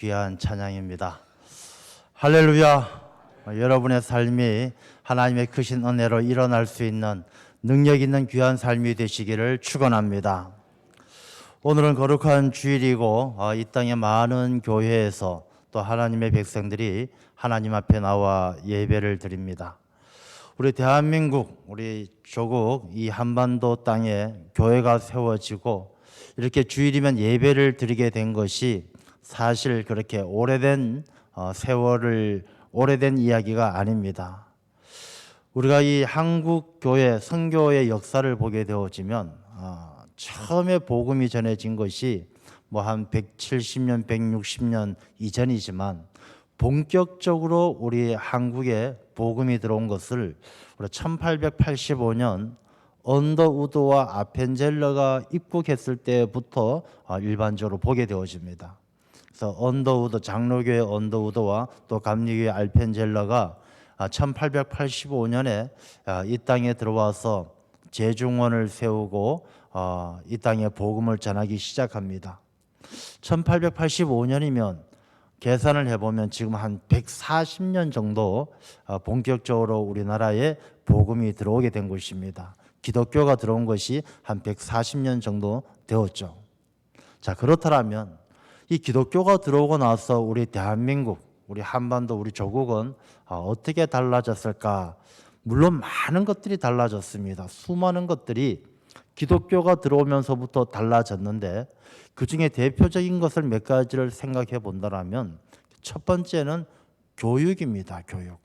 귀한 찬양입니다. 할렐루야. 여러분의 삶이 하나님의 크신 은혜로 일어날 수 있는 능력 있는 귀한 삶이 되시기를 축원합니다. 오늘은 거룩한 주일이고 이 땅의 많은 교회에서 또 하나님의 백성들이 하나님 앞에 나와 예배를 드립니다. 우리 대한민국, 우리 조국 이 한반도 땅에 교회가 세워지고 이렇게 주일이면 예배를 드리게 된 것이 사실 그렇게 오래된 오래된 이야기가 아닙니다. 우리가 이 한국 교회 선교의 역사를 보게 되어지면 처음에 복음이 전해진 것이 뭐 한 170년, 160년 이전이지만 본격적으로 우리 한국에 복음이 들어온 것을 우리 1885년 언더우드와 아펜젤러가 입국했을 때부터 일반적으로 보게 되어집니다. 그래서 언더우드, 장로교회 언더우드와 또 감리교회 아펜젤러가 1885년에 이 땅에 들어와서 제중원을 세우고 이 땅에 복음을 전하기 시작합니다. 1885년이면 계산을 해보면 지금 한 140년 정도 본격적으로 우리나라에 복음이 들어오게 된 것입니다. 기독교가 들어온 것이 한 140년 정도 되었죠. 자, 그렇다면 이 기독교가 들어오고 나서 우리 대한민국, 우리 한반도, 우리 조국은 어떻게 달라졌을까? 물론 많은 것들이 달라졌습니다. 수많은 것들이 기독교가 들어오면서부터 달라졌는데 그 중에 대표적인 것을 몇 가지를 생각해 본다면 첫 번째는 교육입니다. 교육.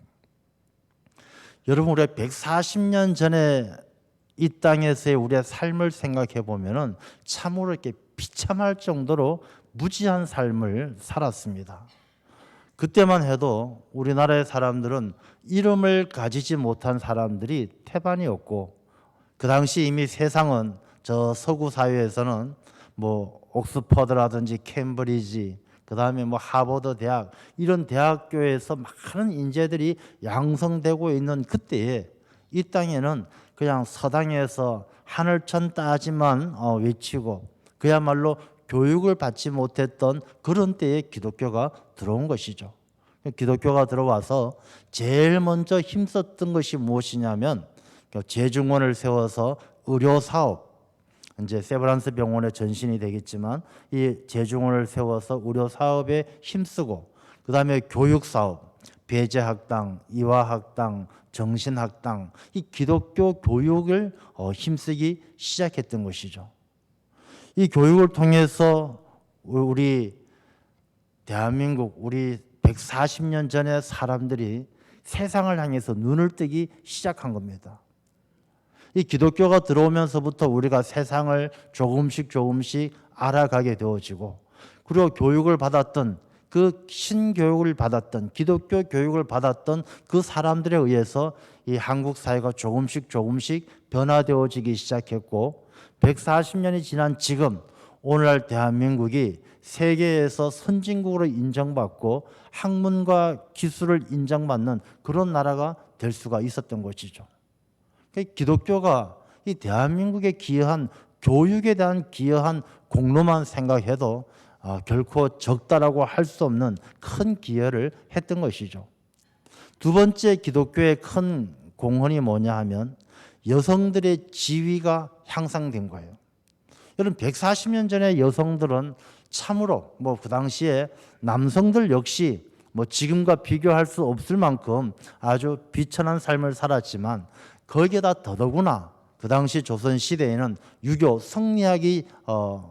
여러분, 우리가 140년 전에 이 땅에서의 우리의 삶을 생각해 보면은 참으로 이렇게 비참할 정도로 무지한 삶을 살았습니다. 그때만 해도 우리나라의 사람들은 이름을 가지지 못한 사람들이 태반이었고, 그 당시 이미 세상은 저 서구 사회에서는 뭐 옥스퍼드라든지 캠브리지, 그 다음에 뭐 하버드 대학, 이런 대학교에서 많은 인재들이 양성되고 있는 그때에 이 땅에는 그냥 서당에서 하늘천 따지만 외치고 그야말로 교육을 받지 못했던 그런 때에 기독교가 들어온 것이죠. 기독교가 들어와서 제일 먼저 힘썼던 것이 무엇이냐면 제중원을 세워서 의료사업, 이제 세브란스 병원의 전신이 되겠지만 이 제중원을 세워서 의료사업에 힘쓰고, 그 다음에 교육사업, 배제학당, 이화학당, 정신학당, 이 기독교 교육을 힘쓰기 시작했던 것이죠. 이 교육을 통해서 우리 대한민국, 우리 140년 전의 사람들이 세상을 향해서 눈을 뜨기 시작한 겁니다. 이 기독교가 들어오면서부터 우리가 세상을 조금씩 알아가게 되어지고, 그리고 교육을 받았던 그 신교육을 받았던 기독교 교육을 받았던 그 사람들에 의해서 이 한국 사회가 조금씩 변화되어지기 시작했고, 140년이 지난 지금 오늘날 대한민국이 세계에서 선진국으로 인정받고 학문과 기술을 인정받는 그런 나라가 될 수가 있었던 것이죠. 기독교가 이 대한민국에 기여한, 교육에 대한 기여한 공로만 생각해도 결코 적다라고 할 수 없는 큰 기여를 했던 것이죠. 두 번째 기독교의 큰 공헌이 뭐냐 하면 여성들의 지위가 향상된 거예요. 여러분, 140년 전에 여성들은 참으로 그 당시에 남성들 역시 지금과 비교할 수 없을 만큼 아주 비천한 삶을 살았지만, 거기에다 더더구나 그 당시 조선 시대에는 유교 성리학이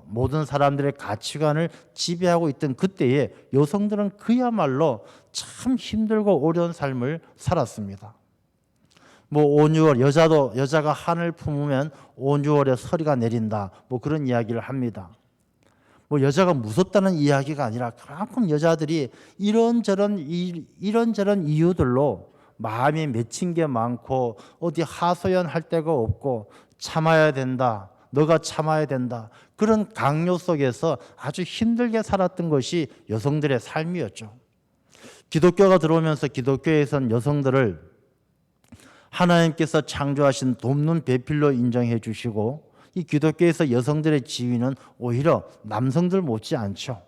모든 사람들의 가치관을 지배하고 있던 그때에 여성들은 그야말로 참 힘들고 어려운 삶을 살았습니다. 온유월, 여자가 한을 품으면 온유월에 서리가 내린다, 그런 이야기를 합니다. 여자가 무섭다는 이야기가 아니라 그만큼 여자들이 이런저런 이유들로 마음이 맺힌 게 많고 어디 하소연할 데가 없고 참아야 된다, 너가 참아야 된다, 그런 강요 속에서 아주 힘들게 살았던 것이 여성들의 삶이었죠. 기독교가 들어오면서 기독교에선 여성들을 하나님께서 창조하신 돕는 배필로 인정해 주시고, 이 기독교에서 여성들의 지위는 오히려 남성들 못지 않죠.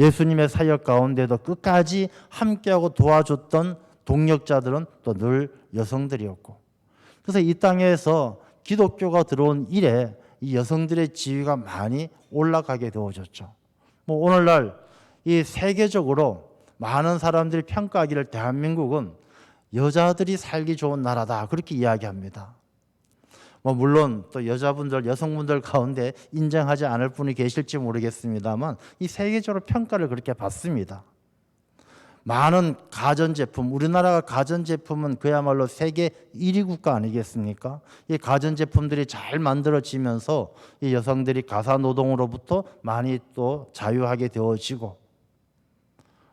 예수님의 사역 가운데도 끝까지 함께하고 도와줬던 동력자들은 또 늘 여성들이었고, 그래서 이 땅에서 기독교가 들어온 이래 이 여성들의 지위가 많이 올라가게 되어졌죠. 뭐 오늘날 이 세계적으로 많은 사람들이 평가하기를 대한민국은 여자들이 살기 좋은 나라다 그렇게 이야기합니다. 뭐 물론 또 여자분들, 여성분들 가운데 인정하지 않을 분이 계실지 모르겠습니다만 이 세계적으로 평가를 그렇게 받습니다. 많은 가전제품, 우리나라가 가전제품은 그야말로 세계 1위 국가 아니겠습니까? 이 가전제품들이 잘 만들어지면서 이 여성들이 가사노동으로부터 많이 또 자유하게 되어지고,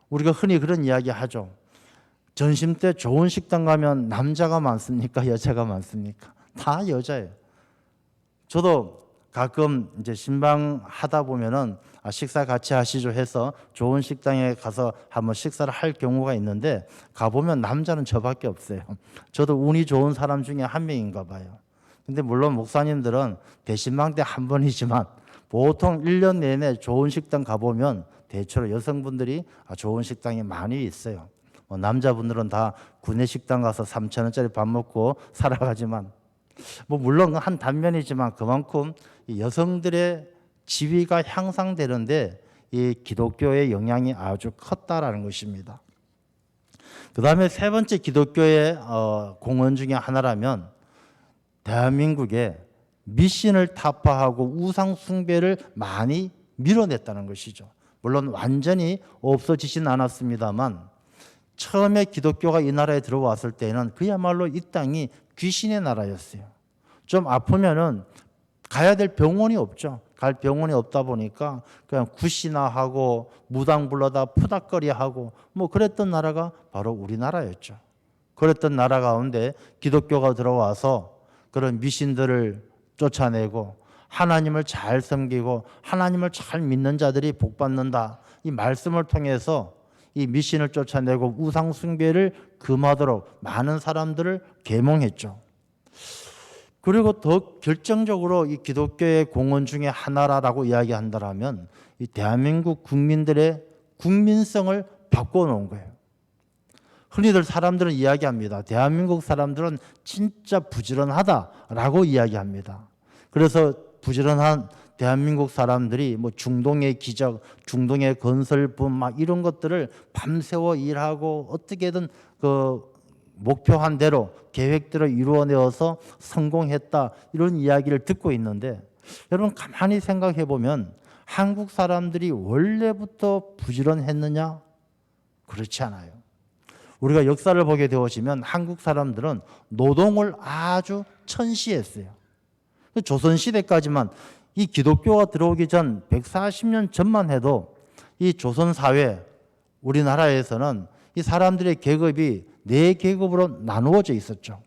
우리가 흔히 그런 이야기 하죠. 점심 때 좋은 식당 가면 남자가 많습니까? 여자가 많습니까? 다 여자예요. 저도 가끔 이제 신방 하다 보면은 식사 같이 하시죠 해서 좋은 식당에 가서 한번 식사를 할 경우가 있는데, 가보면 남자는 저밖에 없어요. 저도 운이 좋은 사람 중에 한 명인가 봐요. 근데 물론 목사님들은 대신방 때 한 번이지만 보통 1년 내내 좋은 식당 가보면 대체로 여성분들이 좋은 식당이 많이 있어요. 남자분들은 다 구내식당 가서 3,000원짜리 밥 먹고 살아가지만, 뭐 물론 한 단면이지만 그만큼 여성들의 지위가 향상되는데 이 기독교의 영향이 아주 컸다라는 것입니다. 그 다음에 세 번째 기독교의 공헌 중에 하나라면 대한민국에 미신을 타파하고 우상 숭배를 많이 밀어냈다는 것이죠. 물론 완전히 없어지진 않았습니다만 처음에 기독교가 이 나라에 들어왔을 때는 그야말로 이 땅이 귀신의 나라였어요. 좀 아프면은 가야 될 병원이 없죠. 갈 병원이 없다 보니까 그냥 굿이나 하고 무당 불러다 푸닥거리하고 뭐 그랬던 나라가 바로 우리나라였죠. 그랬던 나라 가운데 기독교가 들어와서 그런 미신들을 쫓아내고 하나님을 잘 섬기고 하나님을 잘 믿는 자들이 복받는다, 이 말씀을 통해서 이 미신을 쫓아내고 우상 숭배를 금하도록 많은 사람들을 계몽했죠. 그리고 더 결정적으로 이 기독교의 공헌 중에 하나라고 이야기한다면 이 대한민국 국민들의 국민성을 바꿔놓은 거예요. 흔히들 사람들은 이야기합니다. 대한민국 사람들은 진짜 부지런하다라고 이야기합니다. 그래서 부지런한 대한민국 사람들이 뭐 중동의 기적, 중동의 건설붐 막 이런 것들을 밤새워 일하고 어떻게든 그 목표한 대로 계획대로 이루어내어서 성공했다, 이런 이야기를 듣고 있는데, 여러분 가만히 생각해 보면 한국 사람들이 원래부터 부지런했느냐? 그렇지 않아요. 우리가 역사를 보게 되어지면 한국 사람들은 노동을 아주 천시했어요. 조선시대까지만, 이 기독교가 들어오기 전 140년 전만 해도 이 조선사회, 우리나라에서는 이 사람들의 계급이 네 계급으로 나누어져 있었죠.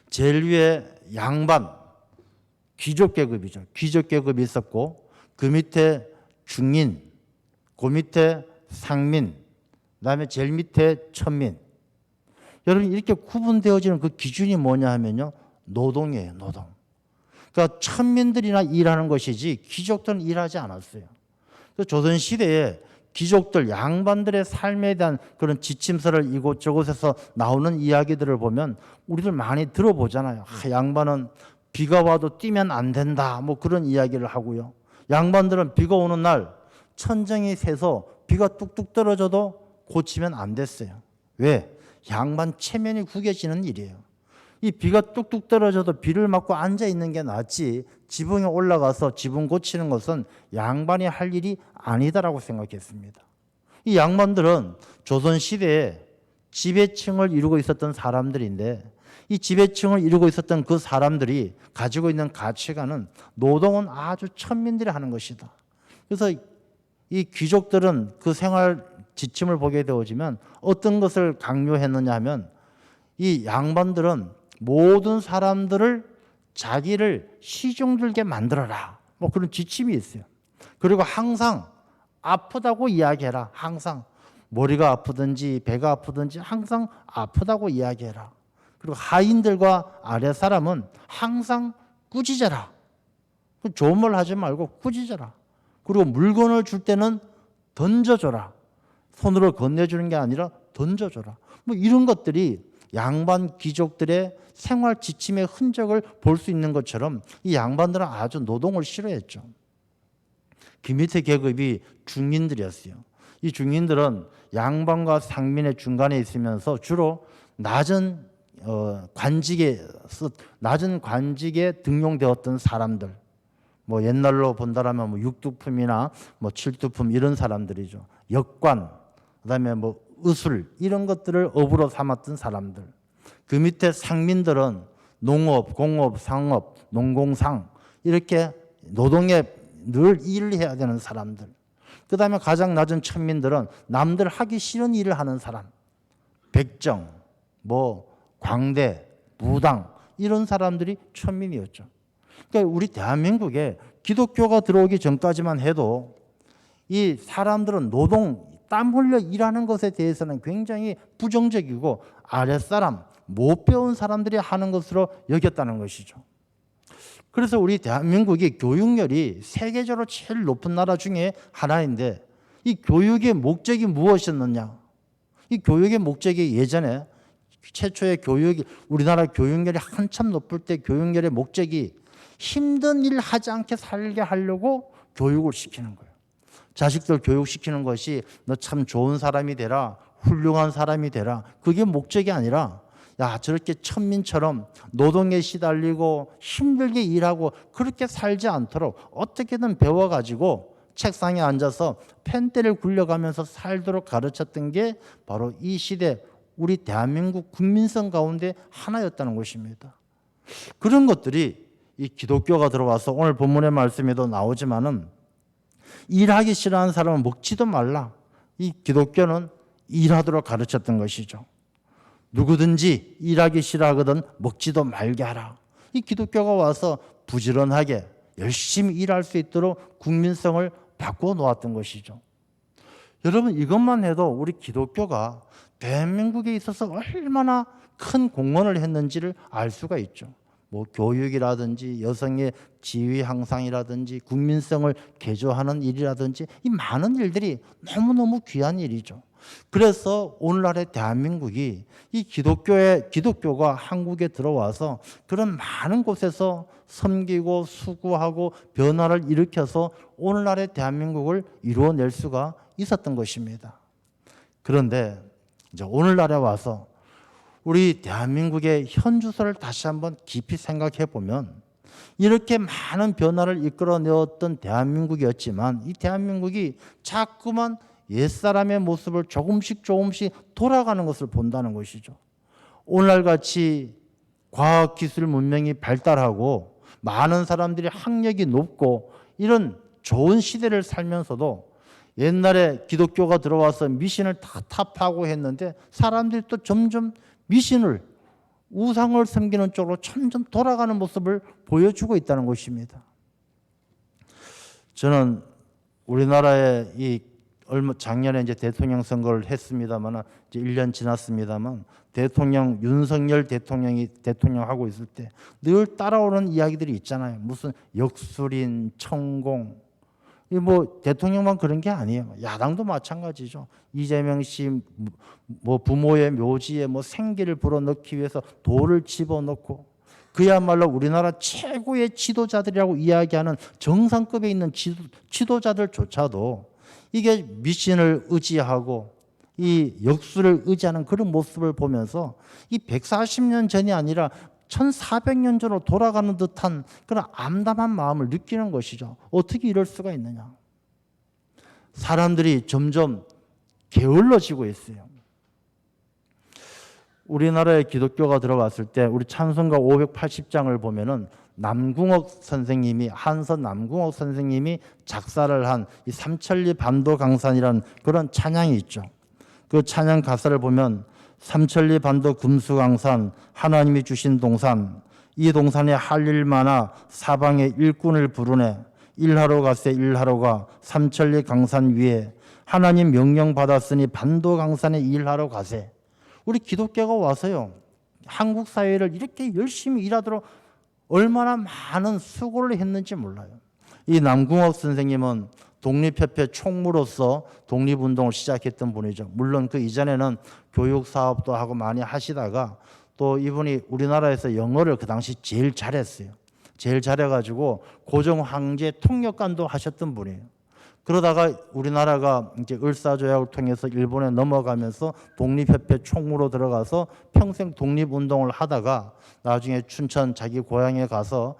제일 위에 양반, 귀족 계급이죠. 귀족 계급이 있었고, 그 밑에 중인, 그 밑에 상민, 그 다음에 제일 밑에 천민. 여러분 이렇게 구분되어지는 그 기준이 뭐냐 하면요, 노동이에요. 노동. 그러니까 천민들이나 일하는 것이지 귀족들은 일하지 않았어요. 조선시대에 귀족들, 양반들의 삶에 대한 그런 지침서를 이곳저곳에서 나오는 이야기들을 보면 우리들 많이 들어보잖아요. 양반은 비가 와도 뛰면 안 된다, 뭐 그런 이야기를 하고요. 양반들은 비가 오는 날 천정이 새서 비가 뚝뚝 떨어져도 고치면 안 됐어요. 왜? 양반 체면이 구겨지는 일이에요. 이 비가 뚝뚝 떨어져도 비를 맞고 앉아 있는 게 낫지, 지붕에 올라가서 지붕 고치는 것은 양반이 할 일이 아니다라고 생각했습니다. 이 양반들은 조선시대에 지배층을 이루고 있었던 사람들인데, 이 지배층을 이루고 있었던 그 사람들이 가지고 있는 가치관은 노동은 아주 천민들이 하는 것이다. 그래서 이 귀족들은 그 생활 지침을 보게 되어지면 어떤 것을 강요했느냐 하면, 이 양반들은 모든 사람들을 자기를 시중들게 만들어라, 뭐 그런 지침이 있어요. 그리고 항상 아프다고 이야기해라. 항상 머리가 아프든지 배가 아프든지 항상 아프다고 이야기해라. 그리고 하인들과 아래 사람은 항상 꾸짖어라. 좋은 말 하지 말고 꾸짖어라. 그리고 물건을 줄 때는 던져줘라. 손으로 건네주는 게 아니라 던져줘라. 뭐 이런 것들이 양반 귀족들의 생활 지침의 흔적을 볼 수 있는 것처럼 이 양반들은 아주 노동을 싫어했죠. 그 밑에 계급이 중인들이었어요. 이 중인들은 양반과 상민의 중간에 있으면서 주로 낮은 관직에 등용되었던 사람들, 뭐 옛날로 본다라면 뭐 육두품이나 뭐 칠두품 이런 사람들이죠. 역관, 그다음에 뭐 의술 이런 것들을 업으로 삼았던 사람들. 그 밑에 상민들은 농업, 공업, 상업, 농공상 이렇게 노동에 늘 일을 해야 되는 사람들. 그 다음에 가장 낮은 천민들은 남들 하기 싫은 일을 하는 사람. 백정, 뭐 광대, 무당 이런 사람들이 천민이었죠. 그러니까 우리 대한민국에 기독교가 들어오기 전까지만 해도 이 사람들은 노동, 땀 흘려 일하는 것에 대해서는 굉장히 부정적이고 아랫사람, 못 배운 사람들이 하는 것으로 여겼다는 것이죠. 그래서 우리 대한민국이 교육열이 세계적으로 제일 높은 나라 중에 하나인데 이 교육의 목적이 무엇이었느냐? 이 교육의 목적이 예전에 최초의 우리나라 교육열이 한참 높을 때 교육열의 목적이 힘든 일 하지 않게 살게 하려고 교육을 시키는 거예요. 자식들 교육시키는 것이 너 참 좋은 사람이 되라, 훌륭한 사람이 되라. 그게 목적이 아니라 야, 저렇게 천민처럼 노동에 시달리고 힘들게 일하고 그렇게 살지 않도록 어떻게든 배워가지고 책상에 앉아서 펜대를 굴려가면서 살도록 가르쳤던 게 바로 이 시대 우리 대한민국 국민성 가운데 하나였다는 것입니다. 그런 것들이 이 기독교가 들어와서 오늘 본문의 말씀에도 나오지만은 일하기 싫어하는 사람은 먹지도 말라. 이 기독교는 일하도록 가르쳤던 것이죠. 누구든지 일하기 싫어하거든 먹지도 말게 하라. 이 기독교가 와서 부지런하게 열심히 일할 수 있도록 국민성을 바꾸어 놓았던 것이죠. 여러분 이것만 해도 우리 기독교가 대한민국에 있어서 얼마나 큰 공헌을 했는지를 알 수가 있죠. 뭐 교육이라든지 여성의 지위 향상이라든지 국민성을 개조하는 일이라든지 이 많은 일들이 너무너무 귀한 일이죠. 그래서 오늘날의 대한민국이 이 기독교가 한국에 들어와서 그런 많은 곳에서 섬기고 수고하고 변화를 일으켜서 오늘날의 대한민국을 이루어낼 수가 있었던 것입니다. 그런데 이제 오늘날에 와서 우리 대한민국의 현주소를 다시 한번 깊이 생각해 보면 이렇게 많은 변화를 이끌어내었던 대한민국이었지만 이 대한민국이 자꾸만 옛사람의 모습을 조금씩 돌아가는 것을 본다는 것이죠. 오늘날같이 과학기술 문명이 발달하고 많은 사람들이 학력이 높고 이런 좋은 시대를 살면서도 옛날에 기독교가 들어와서 미신을 다 타파하고 했는데 사람들이 또 점점 미신을 우상을 섬기는 쪽으로 점점 돌아가는 모습을 보여주고 있다는 것입니다. 저는 우리나라에 작년에 이제 대통령 선거를 했습니다만 이제 1년 지났습니다만 대통령 윤석열 대통령이 대통령하고 있을 때 늘 따라오는 이야기들이 있잖아요. 무슨 역술인, 천공. 이 뭐 대통령만 그런 게 아니에요. 야당도 마찬가지죠. 이재명 씨 뭐 부모의 묘지에 뭐 생기를 불어넣기 위해서 돌을 집어넣고 그야말로 우리나라 최고의 지도자들이라고 이야기하는 정상급에 있는 지도자들조차도 이게 미신을 의지하고 이 역술을 의지하는 그런 모습을 보면서 이 140년 전이 아니라 1400년 전으로 돌아가는 듯한 그런 암담한 마음을 느끼는 것이죠. 어떻게 이럴 수가 있느냐. 사람들이 점점 게을러지고 있어요. 우리나라에 기독교가 들어왔을 때 우리 찬송가 580장을 보면은 한서 남궁옥 선생님이 작사를 한 이 삼천리 반도강산이라는 그런 찬양이 있죠. 그 찬양 가사를 보면 삼천리 반도 금수강산 하나님이 주신 동산 이 동산에 할 일 많아 사방에 일꾼을 부르네 일하러 가세 일하러 가 삼천리 강산 위에 하나님 명령 받았으니 반도강산에 일하러 가세. 우리 기독교가 와서요 한국 사회를 이렇게 열심히 일하도록 얼마나 많은 수고를 했는지 몰라요. 이 남궁옥 선생님은 독립협회 총무로서 독립운동을 시작했던 분이죠. 물론 그 이전에는 교육사업도 하고 많이 하시다가 또 이분이 우리나라에서 영어를 그 당시 제일 잘했어요. 제일 잘해가지고 고종 황제 통역관도 하셨던 분이에요. 그러다가 우리나라가 이제 을사조약을 통해서 일본에 넘어가면서 독립협회 총무로 들어가서 평생 독립운동을 하다가 나중에 춘천 자기 고향에 가서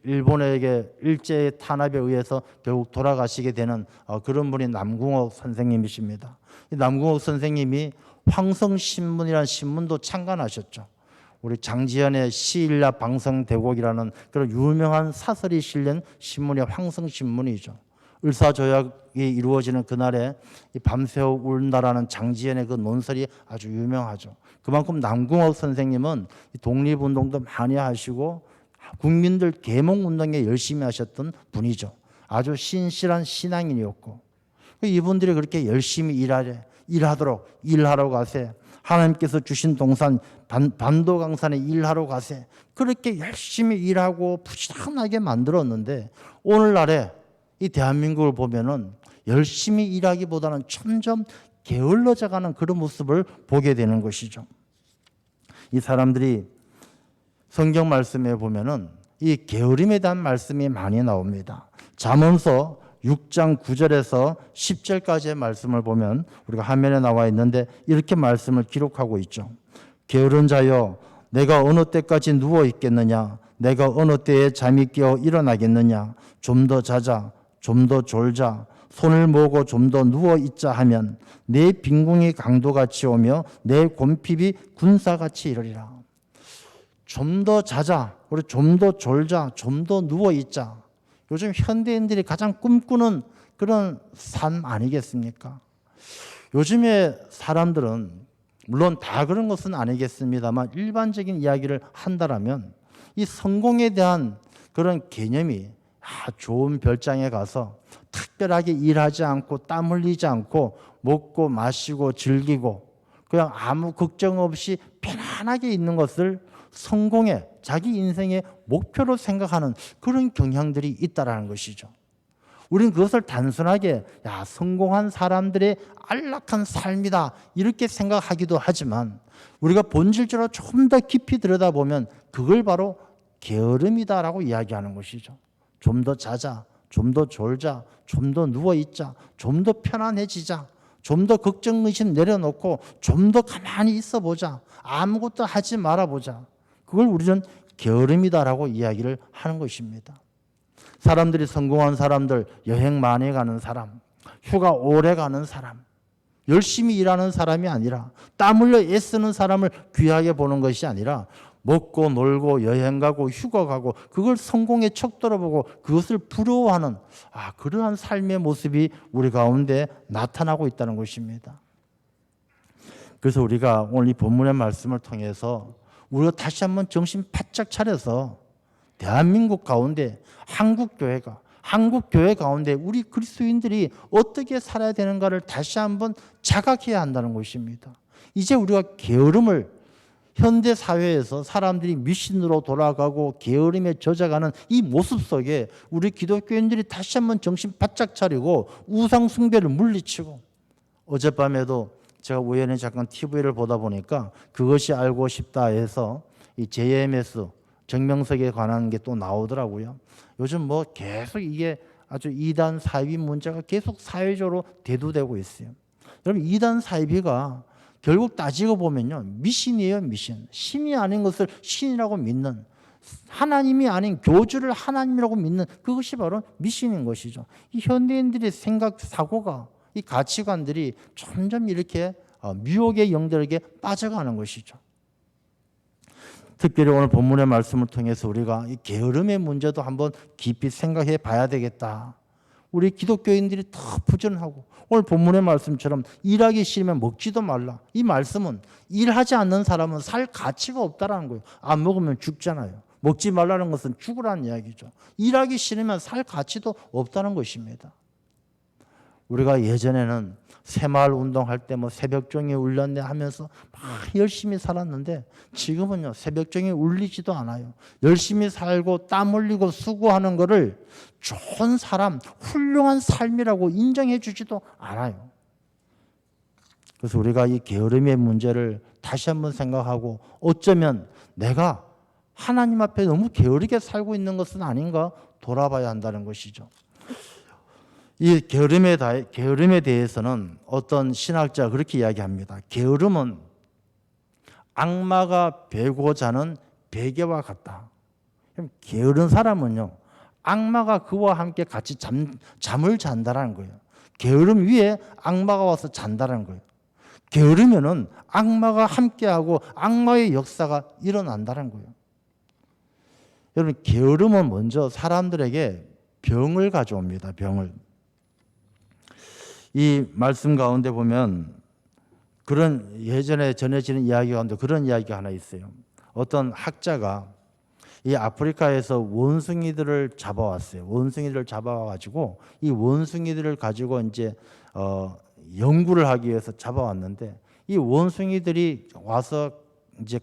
일본에게 일제 탄압에 의해서 결국 돌아가시게 되는 그런 분이 남궁옥 선생님이십니다. 이 남궁옥 선생님이 황성신문이라는 신문도 창간하셨죠. 우리 장지연의 시일야 방성대곡이라는 그런 유명한 사설이 실린 신문이 황성신문이죠. 을사조약이 이루어지는 그날에 밤새워 울다라는 장지연의 그 논설이 아주 유명하죠. 그만큼 남궁옥 선생님은 독립운동도 많이 하시고 국민들 계몽운동에 열심히 하셨던 분이죠. 아주 신실한 신앙인이었고 이분들이 그렇게 열심히 일하러 가세. 하나님께서 주신 동산 반도강산에 일하러 가세. 그렇게 열심히 일하고 부지런하게 만들었는데 오늘날에 이 대한민국을 보면은 열심히 일하기보다는 점점 게을러져가는 그런 모습을 보게 되는 것이죠. 이 사람들이 성경 말씀에 보면은 이 게으름에 대한 말씀이 많이 나옵니다. 잠언서 6장 9절에서 10절까지의 말씀을 보면 우리가 화면에 나와 있는데 이렇게 말씀을 기록하고 있죠. 게으른 자여 내가 어느 때까지 누워 있겠느냐 내가 어느 때에 잠이 깨어 일어나겠느냐 좀 더 자자 좀 더 졸자 손을 모으고 좀 더 누워 있자 하면 내 빈궁이 강도같이 오며 내 곰핍이 군사같이 이르리라. 좀 더 자자, 우리 좀 더 졸자, 좀 더 누워 있자. 요즘 현대인들이 가장 꿈꾸는 그런 삶 아니겠습니까? 요즘의 사람들은 물론 다 그런 것은 아니겠습니다만 일반적인 이야기를 한다라면 이 성공에 대한 그런 개념이 좋은 별장에 가서 특별하게 일하지 않고 땀 흘리지 않고 먹고 마시고 즐기고 그냥 아무 걱정 없이 편안하게 있는 것을 성공의 자기 인생의 목표로 생각하는 그런 경향들이 있다라는 것이죠. 우리는 그것을 단순하게 성공한 사람들의 안락한 삶이다 이렇게 생각하기도 하지만 우리가 본질적으로 좀 더 깊이 들여다보면 그걸 바로 게으름이다라고 이야기하는 것이죠. 좀 더 자자, 좀 더 졸자, 좀 더 누워있자, 좀 더 편안해지자, 좀 더 걱정의심 내려놓고 좀 더 가만히 있어보자, 아무것도 하지 말아보자. 그걸 우리는 게으름이다라고 이야기를 하는 것입니다. 사람들이 성공한 사람들, 여행 많이 가는 사람, 휴가 오래 가는 사람, 열심히 일하는 사람이 아니라 땀 흘려 애쓰는 사람을 귀하게 보는 것이 아니라 먹고 놀고 여행 가고 휴가 가고 그걸 성공의 척도로 보고 그것을 부러워하는 그러한 삶의 모습이 우리 가운데 나타나고 있다는 것입니다. 그래서 우리가 오늘 이 본문의 말씀을 통해서 우리가 다시 한번 정신 바짝 차려서 대한민국 가운데 한국 교회 가운데 우리 그리스도인들이 어떻게 살아야 되는가를 다시 한번 자각해야 한다는 것입니다. 이제 우리가 게으름을 현대 사회에서 사람들이 미신으로 돌아가고 게으름에 젖어가는 이 모습 속에 우리 기독교인들이 다시 한번 정신 바짝 차리고 우상 숭배를 물리치고 어젯밤에도 제가 우연히 잠깐 TV를 보다 보니까 그것이 알고 싶다 해서 이 JMS 정명석에 관한 게 또 나오더라고요. 요즘 계속 이게 아주 이단 사이비 문제가 계속 사회적으로 대두되고 있어요. 여러분 이단 사이비가 결국 따지고 보면요 미신이에요. 미신. 신이 아닌 것을 신이라고 믿는 하나님이 아닌 교주를 하나님이라고 믿는 그것이 바로 미신인 것이죠. 이 현대인들의 생각 사고가 이 가치관들이 점점 이렇게 미혹의 영들에게 빠져가는 것이죠. 특별히 오늘 본문의 말씀을 통해서 우리가 이 게으름의 문제도 한번 깊이 생각해 봐야 되겠다. 우리 기독교인들이 더 부지런하고 오늘 본문의 말씀처럼 일하기 싫으면 먹지도 말라. 이 말씀은 일하지 않는 사람은 살 가치가 없다라는 거예요. 안 먹으면 죽잖아요. 먹지 말라는 것은 죽으라는 이야기죠. 일하기 싫으면 살 가치도 없다는 것입니다. 우리가 예전에는 새마을 운동할 때 뭐 새벽종이 울렸네 하면서 막 열심히 살았는데 지금은요 새벽종이 울리지도 않아요. 열심히 살고 땀 흘리고 수고하는 거를 좋은 사람, 훌륭한 삶이라고 인정해 주지도 않아요. 그래서 우리가 이 게으름의 문제를 다시 한번 생각하고 어쩌면 내가 하나님 앞에 너무 게으르게 살고 있는 것은 아닌가 돌아봐야 한다는 것이죠. 이 게으름에 대해서는 어떤 신학자가 그렇게 이야기합니다. 게으름은 악마가 베고 자는 베개와 같다. 게으른 사람은요, 악마가 그와 함께 같이 잠을 잔다라는 거예요. 게으름 위에 악마가 와서 잔다라는 거예요. 게으르면은 악마가 함께하고 악마의 역사가 일어난다는 거예요. 여러분, 게으름은 먼저 사람들에게 병을 가져옵니다. 병을. 이 말씀 가운데 보면 그런 예전에 전해지는 이야기 가운데 그런 이야기가 하나 있어요. 어떤 학자가 이 아프리카에서 원숭이들을 잡아왔어요. 원숭이들을 잡아와가지고 이 원숭이들을 가지고 이제 연구를 하기 위해서 잡아왔는데 이 원숭이들이 와서 이제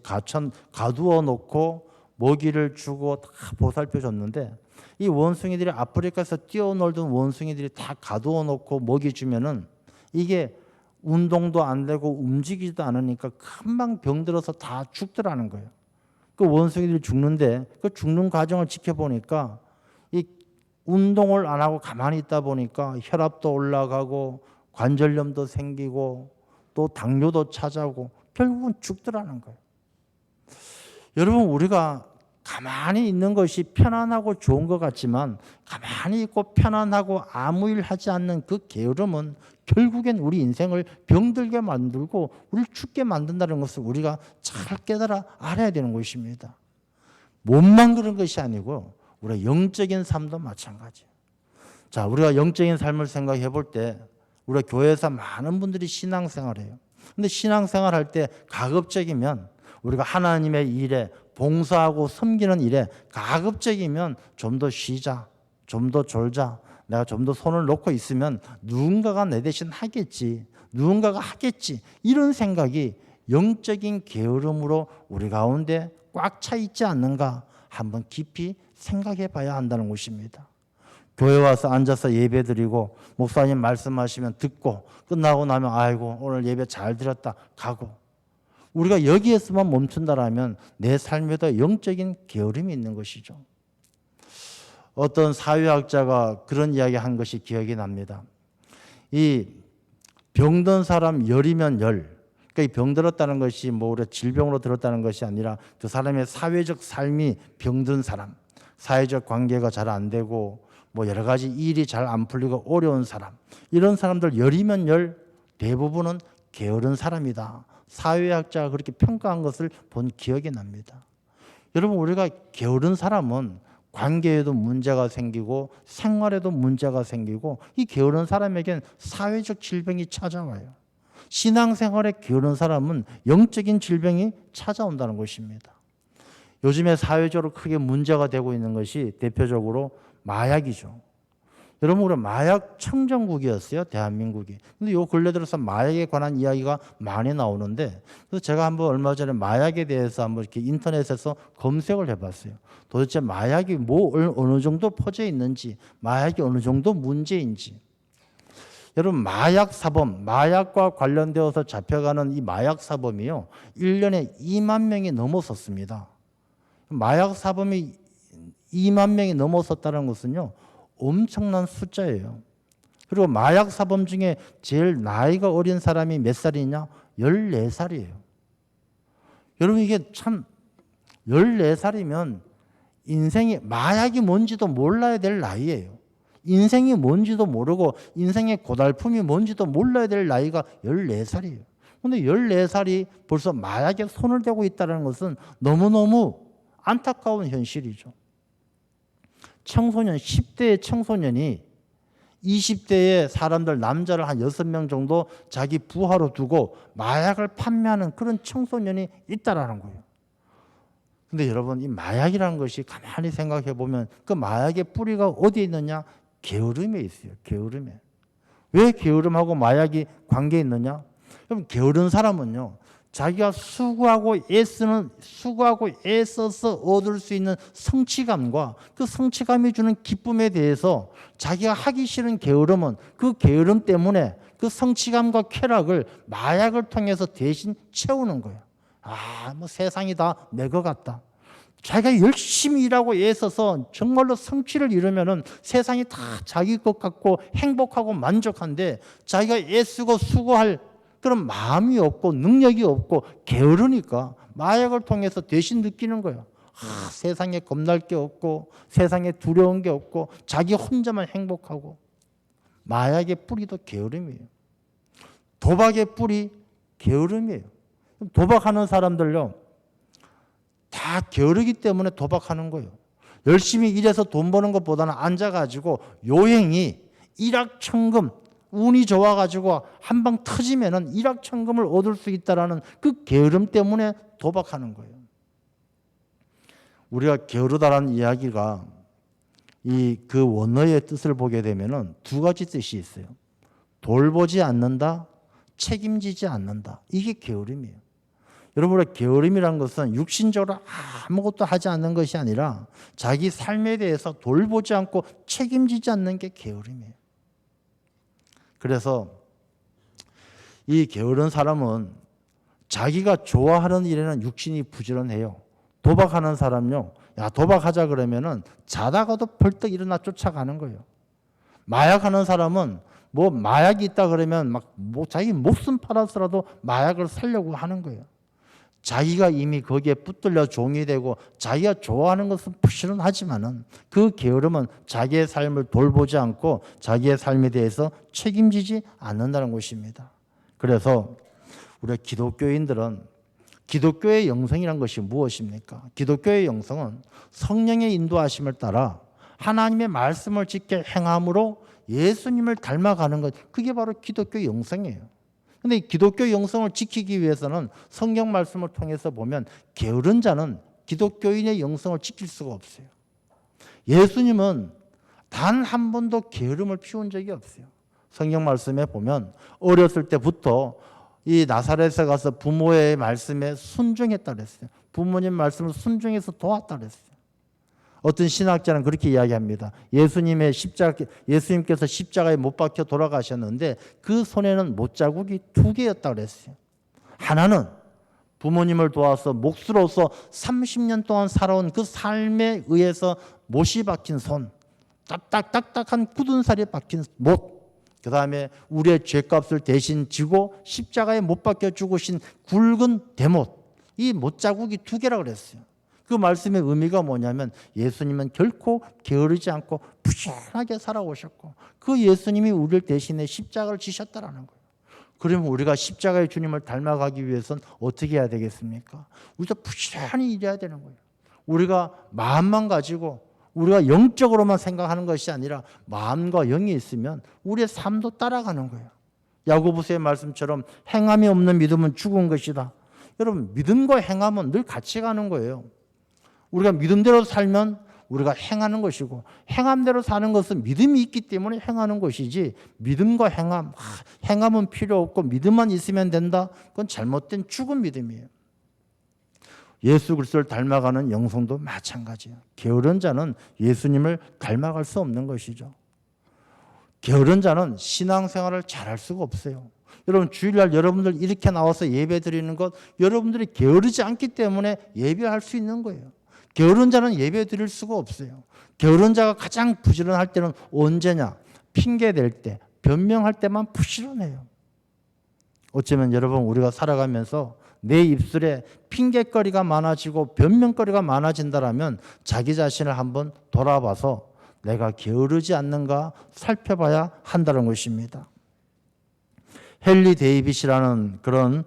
가두어 놓고 먹이를 주고 다 보살펴 줬는데 이 원숭이들이 아프리카에서 뛰어놀던 원숭이들이 다 가두어 놓고 먹이 주면은 이게 운동도 안 되고 움직이지도 않으니까 금방 병들어서 다 죽더라는 거예요. 그 원숭이들이 죽는데 그 죽는 과정을 지켜보니까 이 운동을 안 하고 가만히 있다 보니까 혈압도 올라가고 관절염도 생기고 또 당뇨도 찾아오고 결국은 죽더라는 거예요. 여러분, 우리가 가만히 있는 것이 편안하고 좋은 것 같지만 가만히 있고 편안하고 아무 일 하지 않는 그 게으름은 결국엔 우리 인생을 병들게 만들고 우리를 죽게 만든다는 것을 우리가 잘 깨달아 알아야 되는 것입니다. 몸만 그런 것이 아니고 우리가 영적인 삶도 마찬가지예요. 자, 우리가 영적인 삶을 생각해 볼 때 우리가 교회에서 많은 분들이 신앙생활을 해요. 근데 신앙생활 할 때 가급적이면 우리가 하나님의 일에 봉사하고 섬기는 일에 가급적이면 좀 더 쉬자, 좀 더 졸자, 내가 좀 더 손을 놓고 있으면 누군가가 내 대신 하겠지, 누군가가 하겠지, 이런 생각이 영적인 게으름으로 우리 가운데 꽉 차 있지 않는가 한번 깊이 생각해 봐야 한다는 것입니다. 교회 와서 앉아서 예배 드리고 목사님 말씀하시면 듣고 끝나고 나면 아이고 오늘 예배 잘 드렸다 가고, 우리가 여기에서만 멈춘다라면 내 삶에도 영적인 게으름이 있는 것이죠. 어떤 사회학자가 그런 이야기 한 것이 기억이 납니다. 이 병든 사람 열이면 열, 그러니까 이 병들었다는 것이 뭐 우리가 질병으로 들었다는 것이 아니라 그 사람의 사회적 삶이 병든 사람, 사회적 관계가 잘 안 되고 뭐 여러 가지 일이 잘 안 풀리고 어려운 사람, 이런 사람들 열이면 열 대부분은 게으른 사람이다. 사회학자가 그렇게 평가한 것을 본 기억이 납니다. 여러분, 우리가 게으른 사람은 관계에도 문제가 생기고 생활에도 문제가 생기고 이 게으른 사람에겐 사회적 질병이 찾아와요. 신앙생활에 게으른 사람은 영적인 질병이 찾아온다는 것입니다. 요즘에 사회적으로 크게 문제가 되고 있는 것이 대표적으로 마약이죠. 여러분, 우리 마약 청정국이었어요, 대한민국이. 근데 요 근래 들어서 마약에 관한 이야기가 많이 나오는데, 그래서 제가 한번 얼마 전에 마약에 대해서 한번 이렇게 인터넷에서 검색을 해봤어요. 도대체 마약이 어느 정도 퍼져 있는지, 마약이 어느 정도 문제인지. 여러분, 마약 사범, 마약과 관련되어서 잡혀가는 이 마약 사범이요, 1년에 2만 명이 넘어섰습니다. 마약 사범이 2만 명이 넘어섰다는 것은요, 엄청난 숫자예요. 그리고 마약 사범 중에 제일 나이가 어린 사람이 몇 살이냐? 14살이에요. 여러분, 이게 참 14살이면 인생이 마약이 뭔지도 몰라야 될 나이예요. 인생이 뭔지도 모르고 인생의 고달픔이 뭔지도 몰라야 될 나이가 14살이에요. 그런데 14살이 벌써 마약에 손을 대고 있다는 것은 너무너무 안타까운 현실이죠. 청소년, 10대의 청소년이 20대의 사람들, 남자를 한 6명 정도 자기 부하로 두고 마약을 판매하는 그런 청소년이 있다라는 거예요. 근데 여러분, 이 마약이라는 것이 가만히 생각해 보면 그 마약의 뿌리가 어디에 있느냐? 게으름에 있어요. 게으름에. 왜 게으름하고 마약이 관계 있느냐? 그럼 게으른 사람은요, 자기가 수고하고 애써서 얻을 수 있는 성취감과 그 성취감이 주는 기쁨에 대해서 자기가 하기 싫은 게으름은 그 게으름 때문에 그 성취감과 쾌락을 마약을 통해서 대신 채우는 거예요. 뭐 세상이 다 내 것 같다. 자기가 열심히 일하고 애써서 정말로 성취를 이루면은 세상이 다 자기 것 같고 행복하고 만족한데 자기가 애쓰고 수고할 그런 마음이 없고 능력이 없고 게으르니까 마약을 통해서 대신 느끼는 거예요. 세상에 겁날 게 없고 세상에 두려운 게 없고 자기 혼자만 행복하고. 마약의 뿌리도 게으름이에요. 도박의 뿌리 게으름이에요. 도박하는 사람들요, 다 게으르기 때문에 도박하는 거예요. 열심히 일해서 돈 버는 것보다는 앉아가지고 요행이 일확천금, 운이 좋아가지고 한 방 터지면은 일확천금을 얻을 수 있다라는 그 게으름 때문에 도박하는 거예요. 우리가 게으르다라는 이야기가 그 원어의 뜻을 보게 되면은 두 가지 뜻이 있어요. 돌보지 않는다, 책임지지 않는다. 이게 게으름이에요. 여러분, 게으름이란 것은 육신적으로 아무것도 하지 않는 것이 아니라 자기 삶에 대해서 돌보지 않고 책임지지 않는 게 게으름이에요. 그래서 이 게으른 사람은 자기가 좋아하는 일에는 육신이 부지런해요. 도박하는 사람요, 야, 도박하자 그러면은 자다가도 벌떡 일어나 쫓아가는 거예요. 마약하는 사람은 뭐 마약이 있다 그러면 자기 목숨 팔아서라도 마약을 사려고 하는 거예요. 자기가 이미 거기에 붙들려 종이 되고 자기가 좋아하는 것은 부지런하지만은 그 게으름은 자기의 삶을 돌보지 않고 자기의 삶에 대해서 책임지지 않는다는 것입니다. 그래서 우리 기독교인들은 기독교의 영성이란 것이 무엇입니까? 기독교의 영성은 성령의 인도하심을 따라 하나님의 말씀을 지켜 행함으로 예수님을 닮아가는 것, 그게 바로 기독교 영성이에요. 그런데 기독교 영성을 지키기 위해서는 성경 말씀을 통해서 보면 게으른 자는 기독교인의 영성을 지킬 수가 없어요. 예수님은 단 한 번도 게으름을 피운 적이 없어요. 성경 말씀에 보면 어렸을 때부터 이 나사렛에 가서 부모의 말씀에 순종했다 그랬어요. 부모님 말씀을 순종해서 도왔다 그랬어요. 어떤 신학자는 그렇게 이야기합니다. 예수님께서 십자가에 못 박혀 돌아가셨는데 그 손에는 못자국이 2개였다 그랬어요. 하나는 부모님을 도와서 몫으로서 30년 동안 살아온 그 삶에 의해서 못이 박힌 손, 딱딱한 굳은 살이 박힌 못, 그 다음에 우리의 죄값을 대신 지고 십자가에 못 박혀 죽으신 굵은 대못, 이 못자국이 2개라고 그랬어요. 그 말씀의 의미가 뭐냐면 예수님은 결코 게으르지 않고 부지런하게 살아오셨고 그 예수님이 우리를 대신해 십자가를 지셨다라는 거예요. 그러면 우리가 십자가의 주님을 닮아가기 위해서는 어떻게 해야 되겠습니까? 우리도 부지런히 일해야 되는 거예요. 우리가 마음만 가지고 우리가 영적으로만 생각하는 것이 아니라 마음과 영이 있으면 우리의 삶도 따라가는 거예요. 야고보서의 말씀처럼 행함이 없는 믿음은 죽은 것이다. 여러분, 믿음과 행함은 늘 같이 가는 거예요. 우리가 믿음대로 살면 우리가 행하는 것이고 행함대로 사는 것은 믿음이 있기 때문에 행하는 것이지 믿음과 행함은 필요 없고 믿음만 있으면 된다. 그건 잘못된 죽은 믿음이에요. 예수 그리스도를 닮아가는 영성도 마찬가지예요. 게으른 자는 예수님을 닮아갈 수 없는 것이죠. 게으른 자는 신앙생활을 잘할 수가 없어요. 여러분, 주일날 여러분들 이렇게 나와서 예배 드리는 것 여러분들이 게으르지 않기 때문에 예배할 수 있는 거예요. 게으른 자는 예배 드릴 수가 없어요. 게으른 자가 가장 부지런할 때는 언제냐? 핑계 댈 때, 변명할 때만 부지런해요. 어쩌면 여러분, 우리가 살아가면서 내 입술에 핑계거리가 많아지고 변명거리가 많아진다라면 자기 자신을 한번 돌아봐서 내가 게으르지 않는가 살펴봐야 한다는 것입니다. 헨리 데이빗이라는 그런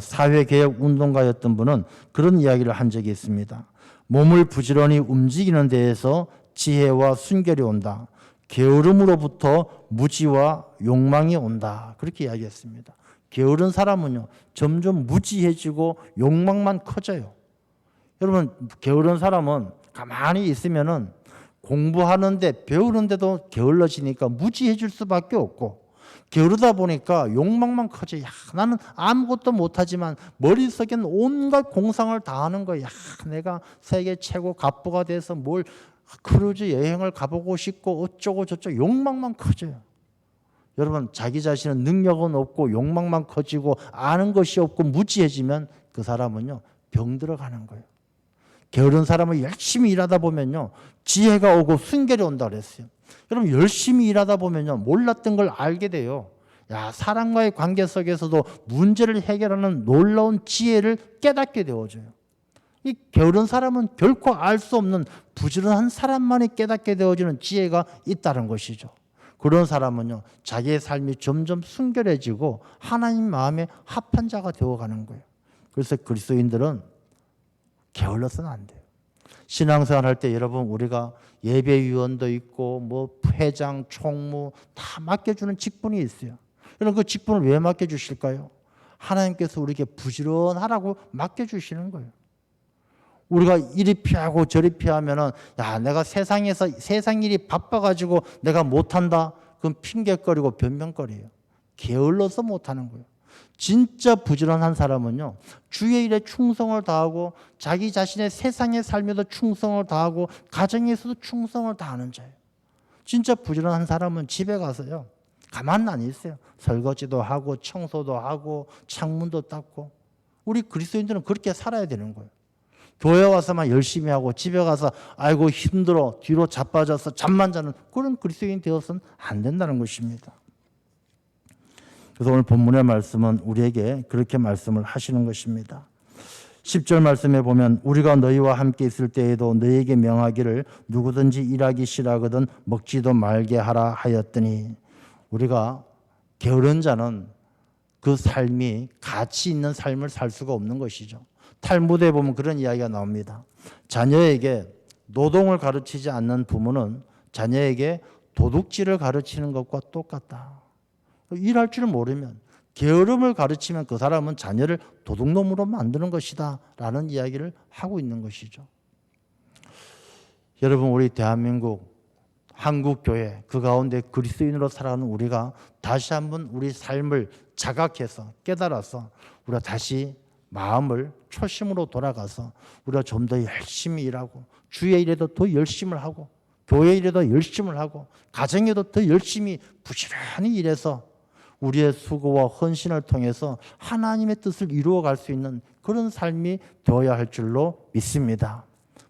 사회개혁 운동가였던 분은 그런 이야기를 한 적이 있습니다. 몸을 부지런히 움직이는 데에서 지혜와 순결이 온다. 게으름으로부터 무지와 욕망이 온다. 그렇게 이야기했습니다. 게으른 사람은요, 점점 무지해지고 욕망만 커져요. 여러분, 게으른 사람은 가만히 있으면은 공부하는데 배우는데도 게을러지니까 무지해질 수밖에 없고 게으르다 보니까 욕망만 커져. 야, 나는 아무것도 못하지만 머릿속엔 온갖 공상을 다 하는 거야. 야, 내가 세계 최고 갑부가 돼서 뭘 크루즈 여행을 가보고 싶고 어쩌고 저쩌고 욕망만 커져요. 여러분, 자기 자신은 능력은 없고 욕망만 커지고 아는 것이 없고 무지해지면 그 사람은요, 병 들어가는 거예요. 게으른 사람은 열심히 일하다 보면요, 지혜가 오고 순결이 온다 그랬어요. 여러분, 열심히 일하다 보면요, 몰랐던 걸 알게 돼요. 야, 사람과의 관계 속에서도 문제를 해결하는 놀라운 지혜를 깨닫게 되어져요. 이 게으른 사람은 결코 알 수 없는 부지런한 사람만이 깨닫게 되어지는 지혜가 있다는 것이죠. 그런 사람은요, 자기의 삶이 점점 순결해지고 하나님 마음에 합한 자가 되어가는 거예요. 그래서 그리스도인들은 게을러서는 안 돼요. 신앙생활 할 때 여러분, 우리가 예배위원도 있고 뭐 회장, 총무 다 맡겨주는 직분이 있어요. 여러분, 그 직분을 왜 맡겨주실까요? 하나님께서 우리에게 부지런하라고 맡겨주시는 거예요. 우리가 이리 피하고 저리 피하면은, 야, 내가 세상에서 세상 일이 바빠가지고 내가 못한다. 그건 핑계거리고 변명거리예요. 게을러서 못하는 거예요. 진짜 부지런한 사람은요, 주의 일에 충성을 다하고 자기 자신의 세상의 삶에도 충성을 다하고 가정에서도 충성을 다하는 자예요. 진짜 부지런한 사람은 집에 가서요, 가만 안 있어요. 설거지도 하고 청소도 하고 창문도 닦고. 우리 그리스도인들은 그렇게 살아야 되는 거예요. 교회 와서만 열심히 하고 집에 가서 아이고 힘들어 뒤로 자빠져서 잠만 자는 그런 그리스도인 되어서는 안 된다는 것입니다. 그래서 오늘 본문의 말씀은 우리에게 그렇게 말씀을 하시는 것입니다. 10절 말씀에 보면 우리가 너희와 함께 있을 때에도 너희에게 명하기를 누구든지 일하기 싫어하거든 먹지도 말게 하라 하였더니, 우리가 게으른 자는 그 삶이 가치 있는 삶을 살 수가 없는 것이죠. 탈무드에 보면 그런 이야기가 나옵니다. 자녀에게 노동을 가르치지 않는 부모는 자녀에게 도둑질을 가르치는 것과 똑같다. 일할 줄 모르면, 게으름을 가르치면 그 사람은 자녀를 도둑놈으로 만드는 것이다 라는 이야기를 하고 있는 것이죠. 여러분, 우리 대한민국 한국교회 그 가운데 그리스도인으로 살아가는 우리가 다시 한번 우리 삶을 자각해서 깨달아서 우리가 다시 마음을 초심으로 돌아가서 우리가 좀 더 열심히 일하고 주의 일에도 더 열심을 하고 교회 일에도 열심을 하고 가정에도 더 열심히 부지런히 일해서 우리의 수고와 헌신을 통해서 하나님의 뜻을 이루어갈 수 있는 그런 삶이 되어야 할 줄로 믿습니다.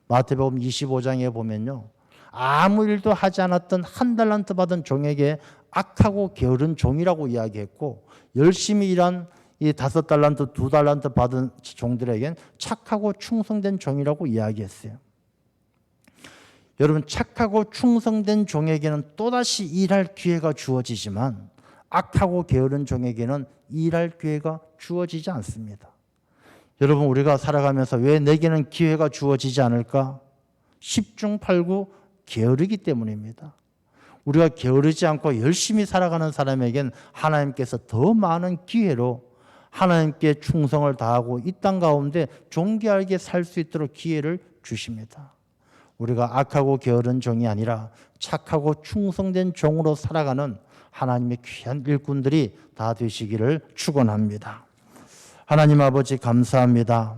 마태복음 25장에 보면요, 아무 일도 하지 않았던 한 달란트 받은 종에게 악하고 게으른 종이라고 이야기했고, 열심히 일한 이 5달란트, 2달란트 받은 종들에겐 착하고 충성된 종이라고 이야기했어요. 여러분, 착하고 충성된 종에게는 또다시 일할 기회가 주어지지만 악하고 게으른 종에게는 일할 기회가 주어지지 않습니다. 여러분, 우리가 살아가면서 왜 내게는 기회가 주어지지 않을까? 10중 8구 게으르기 때문입니다. 우리가 게으르지 않고 열심히 살아가는 사람에겐 하나님께서 더 많은 기회로 하나님께 충성을 다하고 이 땅 가운데 존귀하게 살 수 있도록 기회를 주십니다. 우리가 악하고 게으른 종이 아니라 착하고 충성된 종으로 살아가는 하나님의 귀한 일꾼들이 다 되시기를 축원합니다. 하나님 아버지 감사합니다.